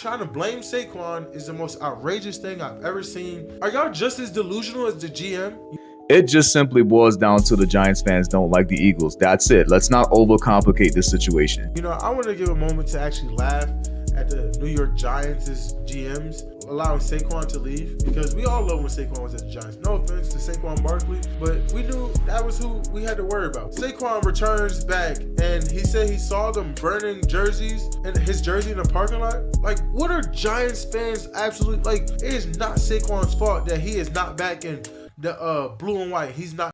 Trying to blame Saquon is the most outrageous thing I've ever seen. Are y'all just as delusional as the GM? It just simply boils down to the Giants fans don't like the Eagles. That's it. Let's not overcomplicate this situation. You know, I want to give a moment to actually laugh at the New York Giants' GMs allowing Saquon to leave, because we all love when Saquon was at the Giants. No offense to Saquon Barkley, but we knew that was who we had to worry about. Saquon returns back, and he said he saw them burning jerseys and his jersey in the parking lot. Like, what are Giants fans absolutely like? It is not Saquon's fault that he is not back in the blue and white. He's not.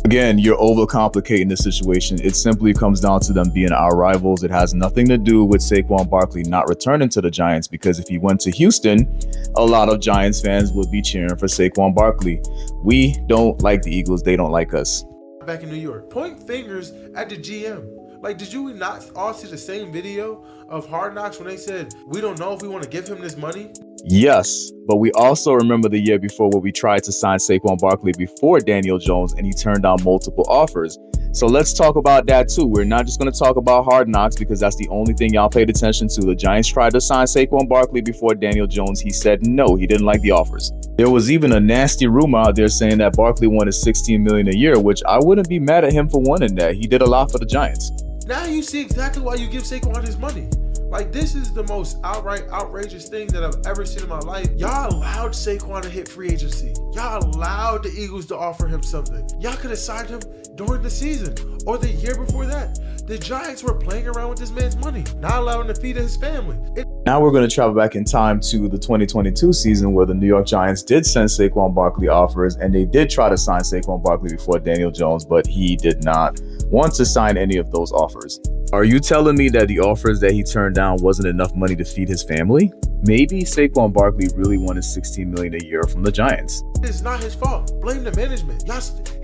Again, you're overcomplicating the situation. It simply comes down to them being our rivals. It has nothing to do with Saquon Barkley not returning to the Giants, because if he went to Houston, a lot of Giants fans would be cheering for Saquon Barkley. We don't like the Eagles. They don't like us. Back in New York, point fingers at the GM. Like, did you not all see the same video of Hard Knocks when they said, we don't know if we want to give him this money? Yes, but we also remember the year before where we tried to sign Saquon Barkley before Daniel Jones and he turned down multiple offers. So let's talk about that too. We're not just going to talk about Hard Knocks because that's the only thing y'all paid attention to. The Giants tried to sign Saquon Barkley before Daniel Jones. He said no, he didn't like the offers. There was even a nasty rumor out there saying that Barkley wanted $16 million a year, which I wouldn't be mad at him for wanting that. He did a lot for the Giants. Now you see exactly why you give Saquon his money. Like, this is the most outright outrageous thing that I've ever seen in my life. Y'all allowed Saquon to hit free agency. Y'all allowed the Eagles to offer him something. Y'all could have signed him during the season or the year before that. The Giants were playing around with this man's money, not allowing him to feed his family. Now we're going to travel back in time to the 2022 season where the New York Giants did send Saquon Barkley offers, and they did try to sign Saquon Barkley before Daniel Jones, but he did not want to sign any of those offers. Are you telling me that the offers that he turned down wasn't enough money to feed his family? Maybe Saquon Barkley really wanted $16 million a year from the Giants. It's not his fault. Blame the management.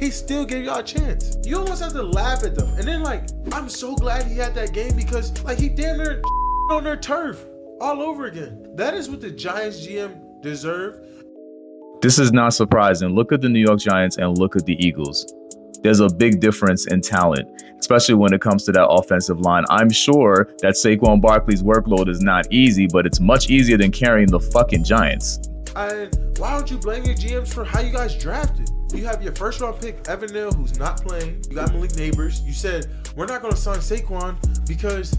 He still gave y'all a chance. You almost have to laugh at them. And then, like, I'm so glad he had that game because, like, he damn near on their turf all over again. That is what the Giants GM deserve. This is not surprising. Look at the New York Giants and look at the Eagles. There's a big difference in talent, especially when it comes to that offensive line. I'm sure that Saquon Barkley's workload is not easy, but it's much easier than carrying the fucking Giants. And why don't you blame your GMs for how you guys drafted? You have your first round pick, Evan Neal, who's not playing. You got Malik Neighbors. You said, we're not going to sign Saquon because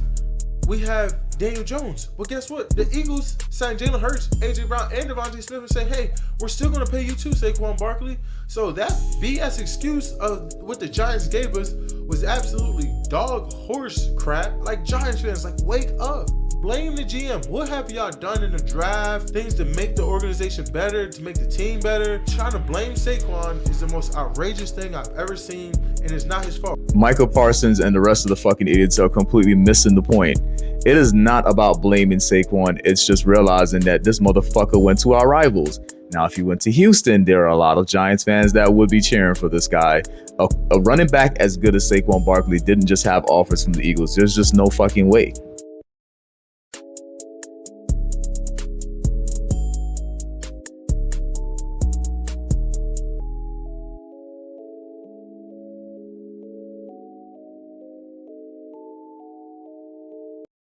we have Daniel Jones. But guess what? The Eagles signed Jalen Hurts, AJ Brown, and Devontae Smith and say, hey, we're still going to pay you too, Saquon Barkley. So that BS excuse of what the Giants gave us was absolutely dog horse crap. Like, Giants fans, like, wake up. Blame the GM. What have y'all done in the draft? Things to make the organization better, to make the team better. Trying to blame Saquon is the most outrageous thing I've ever seen, and it's not his fault. Micah Parsons and the rest of the fucking idiots are completely missing the point. It is not about blaming Saquon. It's just realizing that this motherfucker went to our rivals. Now, if he went to Houston, there are a lot of Giants fans that would be cheering for this guy. A running back as good as Saquon Barkley didn't just have offers from the Eagles. There's just no fucking way.